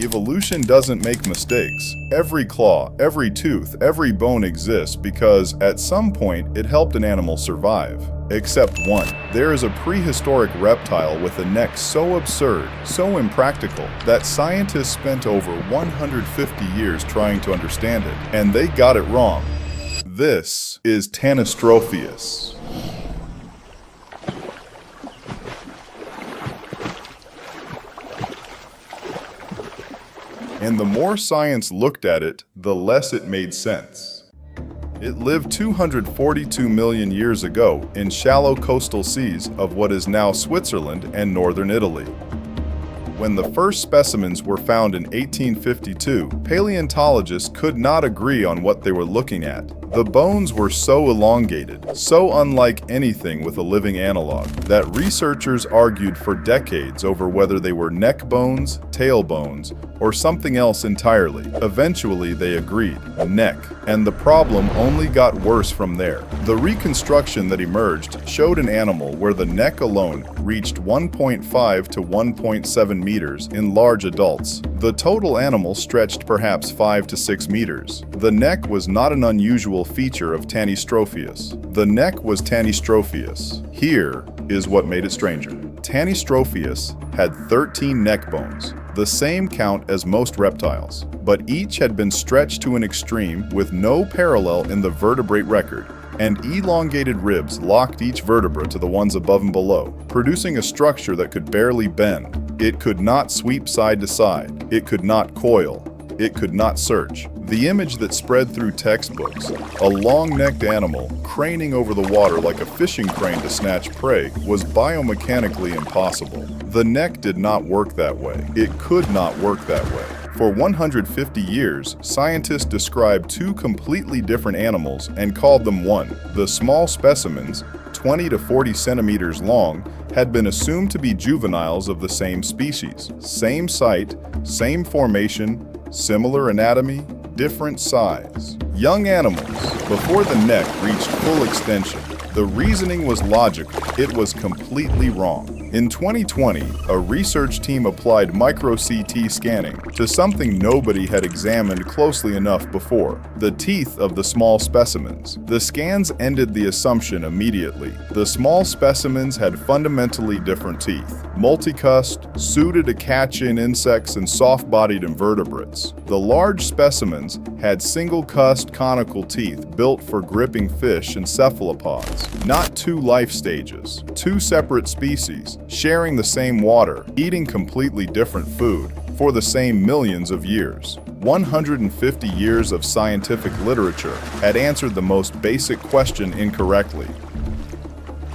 Evolution doesn't make mistakes. Every claw, every tooth, every bone exists because, at some point, it helped an animal survive. Except one. There is a prehistoric reptile with a neck so absurd, so impractical, that scientists spent over 150 years trying to understand it, and they got it wrong. This is Tanystropheus. And the more science looked at it, the less it made sense. It lived 242 million years ago in shallow coastal seas of what is now Switzerland and northern Italy. When the first specimens were found in 1852, paleontologists could not agree on what they were looking at. The bones were so elongated, so unlike anything with a living analog, that researchers argued for decades over whether they were neck bones, tail bones, or something else entirely. Eventually, they agreed, neck, and the problem only got worse from there. The reconstruction that emerged showed an animal where the neck alone reached 1.5 to 1.7 meters in large adults. The total animal stretched perhaps 5 to 6 meters. The neck was not an unusual feature of Tanystropheus. The neck was Tanystropheus. Here is what made it stranger. Tanystropheus had 13 neck bones, the same count as most reptiles, but each had been stretched to an extreme with no parallel in the vertebrate record, and elongated ribs locked each vertebra to the ones above and below, producing a structure that could barely bend. It could not sweep side to side. It could not coil. It could not search. The image that spread through textbooks, a long-necked animal craning over the water like a fishing crane to snatch prey, was biomechanically impossible. The neck did not work that way. It could not work that way. For 150 years, scientists described two completely different animals and called them one. The small specimens, 20 to 40 centimeters long, had been assumed to be juveniles of the same species. Same site, same formation, similar anatomy, different size. Young animals, before the neck reached full extension. The reasoning was logical. It was completely wrong. In 2020, a research team applied micro-CT scanning to something nobody had examined closely enough before: the teeth of the small specimens. The scans ended the assumption immediately. The small specimens had fundamentally different teeth, multicusped, suited to catch in insects and soft-bodied invertebrates. The large specimens had single-cusped conical teeth built for gripping fish and cephalopods. Not two life stages, two separate species, sharing the same water, eating completely different food, for the same millions of years. 150 years of scientific literature had answered the most basic question incorrectly.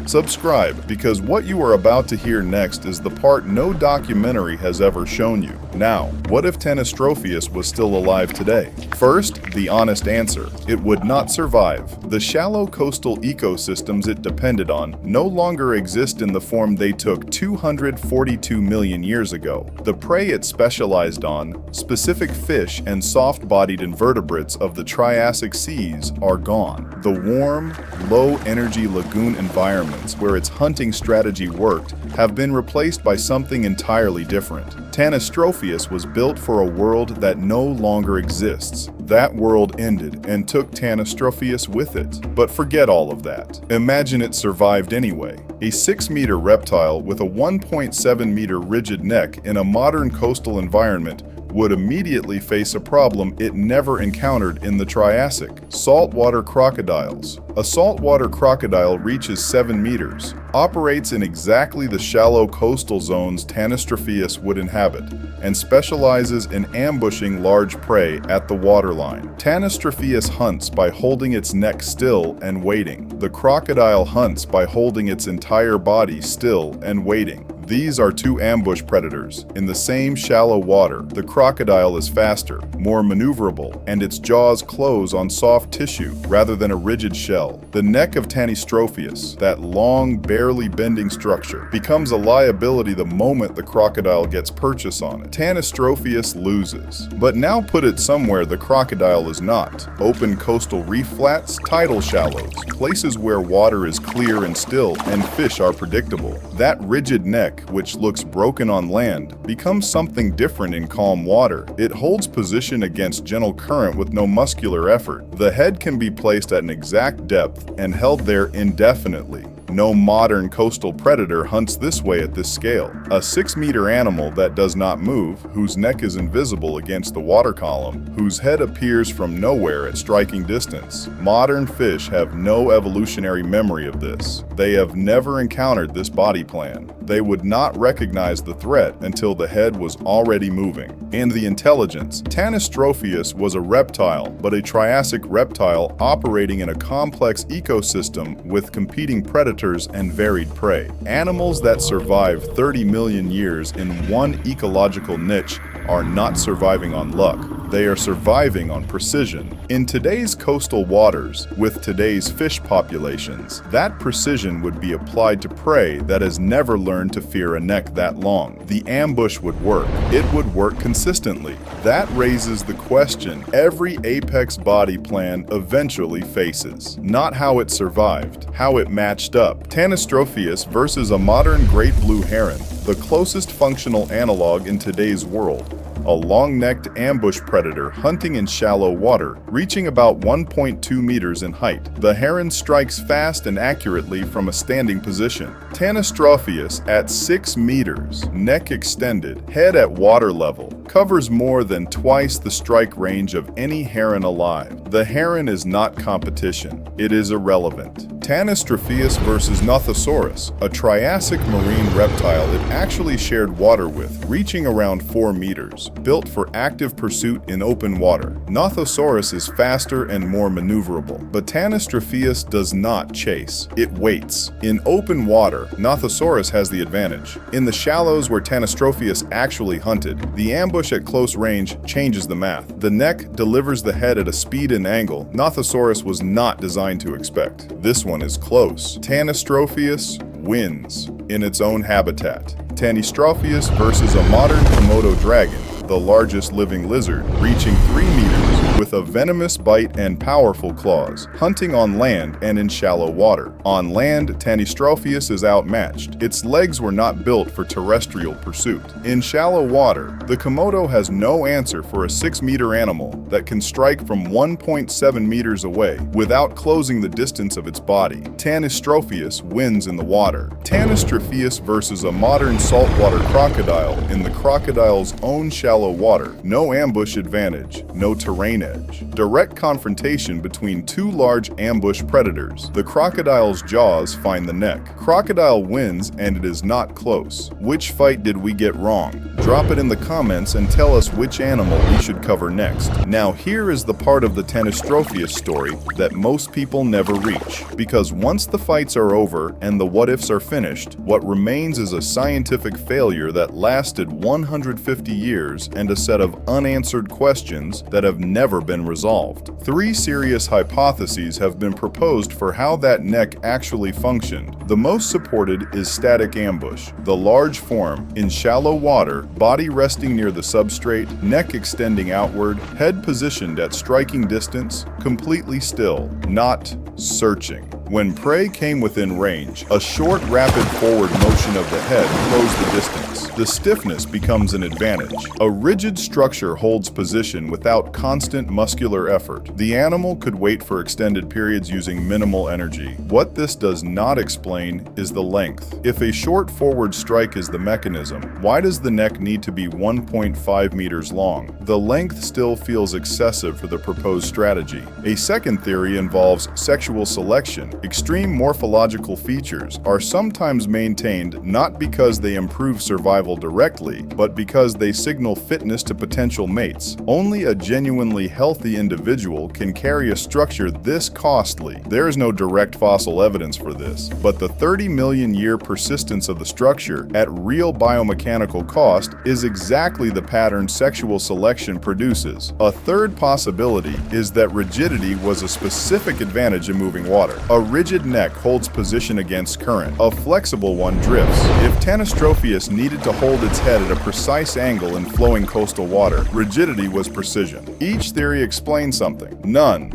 Subscribe, because what you are about to hear next is the part no documentary has ever shown you. Now, what if Tanystropheus was still alive today? First, the honest answer: it would not survive. The shallow coastal ecosystems it depended on no longer exist in the form they took 242 million years ago. The prey it specialized on, specific fish and soft-bodied invertebrates of the Triassic seas, are gone. The warm, low-energy lagoon environment where its hunting strategy worked have been replaced by something entirely different. Tanystropheus was built for a world that no longer exists. That world ended and took Tanystropheus with it. But forget all of that. Imagine it survived anyway. A 6-meter reptile with a 1.7-meter rigid neck in a modern coastal environment would immediately face a problem it never encountered in the Triassic: saltwater crocodiles. A saltwater crocodile reaches 7 meters, operates in exactly the shallow coastal zones Tanystropheus would inhabit, and specializes in ambushing large prey at the waterline. Tanystropheus hunts by holding its neck still and waiting. The crocodile hunts by holding its entire body still and waiting. These are two ambush predators in the same shallow water. The crocodile is faster, more maneuverable, and its jaws close on soft tissue rather than a rigid shell. The neck of Tanystropheus, that long, barely bending structure, becomes a liability the moment the crocodile gets purchase on it. Tanystropheus loses. But now put it somewhere the crocodile is not. Open coastal reef flats, tidal shallows, places where water is clear and still and fish are predictable. That rigid neck neck, which looks broken on land, becomes something different in calm water. It holds position against gentle current with no muscular effort. The head can be placed at an exact depth and held there indefinitely. No modern coastal predator hunts this way at this scale. A 6-meter animal that does not move, whose neck is invisible against the water column, whose head appears from nowhere at striking distance. Modern fish have no evolutionary memory of this. They have never encountered this body plan. They would not recognize the threat until the head was already moving. And the intelligence. Tanystropheus was a reptile, but a Triassic reptile operating in a complex ecosystem with competing predators and varied prey. Animals that survive 30 million years in one ecological niche are not surviving on luck. They are surviving on precision. In today's coastal waters, with today's fish populations, that precision would be applied to prey that has never learned to fear a neck that long. The ambush would work. It would work consistently. That raises the question every apex body plan eventually faces. Not how it survived, how it matched up. Tanystropheus versus a modern great blue heron, the closest functional analog in today's world. A long-necked ambush predator hunting in shallow water, reaching about 1.2 meters in height. The heron strikes fast and accurately from a standing position. Tanystropheus at 6 meters, neck extended, head at water level, covers more than twice the strike range of any heron alive. The heron is not competition. It is irrelevant. Tanystropheus versus Nothosaurus, a Triassic marine reptile it actually shared water with, reaching around 4 meters. Built for active pursuit in open water, Nothosaurus is faster and more maneuverable, but Tanystropheus does not chase. It waits. In open water, Nothosaurus has the advantage. In the shallows where Tanystropheus actually hunted, the ambush at close range changes the math. The neck delivers the head at a speed and angle Nothosaurus was not designed to expect. This one is close. Tanystropheus wins in its own habitat. Tanystropheus versus a modern Komodo dragon, the largest living lizard, reaching 3 meters with a venomous bite and powerful claws, hunting on land and in shallow water. On land, Tanystropheus is outmatched. Its legs were not built for terrestrial pursuit. In shallow water, the Komodo has no answer for a 6-meter animal that can strike from 1.7 meters away without closing the distance of its body. Tanystropheus wins in the water. Tanystropheus versus a modern saltwater crocodile in the crocodile's own shallow water. No ambush advantage, no terrain edge. Direct confrontation between two large ambush predators. The crocodile's jaws find the neck. Crocodile wins and it is not close. Which fight did we get wrong? Drop it in the comments and tell us which animal we should cover next. Now here is the part of the Tanystropheus story that most people never reach. Because once the fights are over and the what-ifs are finished, what remains is a scientific failure that lasted 150 years and a set of unanswered questions that have never been resolved. 3 serious hypotheses have been proposed for how that neck actually functioned. The most supported is static ambush, the large form, in shallow water, body resting near the substrate, neck extending outward, head positioned at striking distance, completely still, not searching. When prey came within range, a short, rapid forward motion of the head closed the distance. The stiffness becomes an advantage. A rigid structure holds position without constant muscular effort. The animal could wait for extended periods using minimal energy. What this does not explain is the length. If a short forward strike is the mechanism, why does the neck need to be 1.5 meters long? The length still feels excessive for the proposed strategy. A second theory involves sexual selection. Extreme morphological features are sometimes maintained not because they improve survival directly, but because they signal fitness to potential mates. Only a genuinely healthy individual can carry a structure this costly. There is no direct fossil evidence for this, but the 30 million year persistence of the structure at real biomechanical cost is exactly the pattern sexual selection produces. A third possibility is that rigidity was a specific advantage in moving water. A rigid neck holds position against current. A flexible one drifts. If Tanystropheus needed to hold its head at a precise angle in flowing coastal water, rigidity was precision. Each theory explains something. None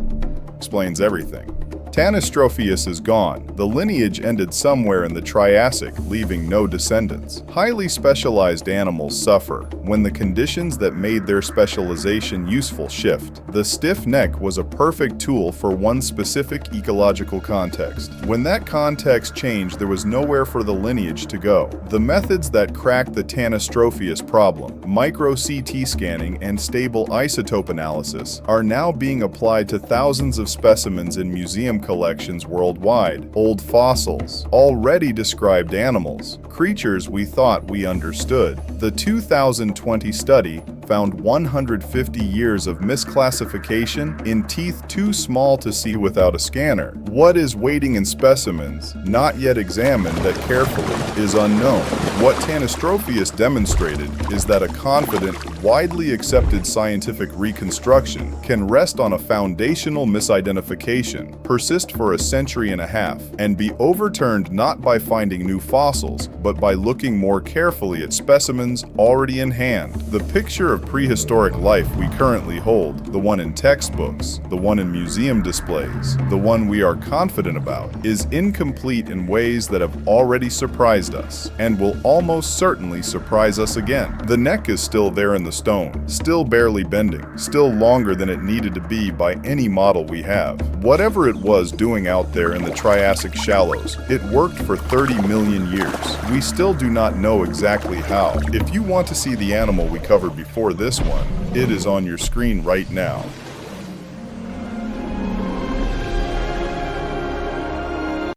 explains everything. Tanystropheus is gone. The lineage ended somewhere in the Triassic, leaving no descendants. Highly specialized animals suffer when the conditions that made their specialization useful shift. The stiff neck was a perfect tool for one specific ecological context. When that context changed, there was nowhere for the lineage to go. The methods that cracked the Tanystropheus problem, micro-CT scanning and stable isotope analysis, are now being applied to thousands of specimens in museum collections worldwide. Old fossils, already described animals, creatures we thought we understood. The 2020 study found 150 years of misclassification in teeth too small to see without a scanner. What is waiting in specimens, not yet examined that carefully, is unknown. What Tanystropheus demonstrated is that a confident, widely accepted scientific reconstruction can rest on a foundational misidentification, persist for a century and a half, and be overturned not by finding new fossils, but by looking more carefully at specimens already in hand. The picture of prehistoric life we currently hold, the one in textbooks, the one in museum displays, the one we are confident about, is incomplete in ways that have already surprised us, and will almost certainly surprise us again. The neck is still there in the stone, still barely bending, still longer than it needed to be by any model we have. Whatever it was doing out there in the Triassic shallows, it worked for 30 million years. We still do not know exactly how. If you want to see the animal we covered before this one, it is on your screen right now.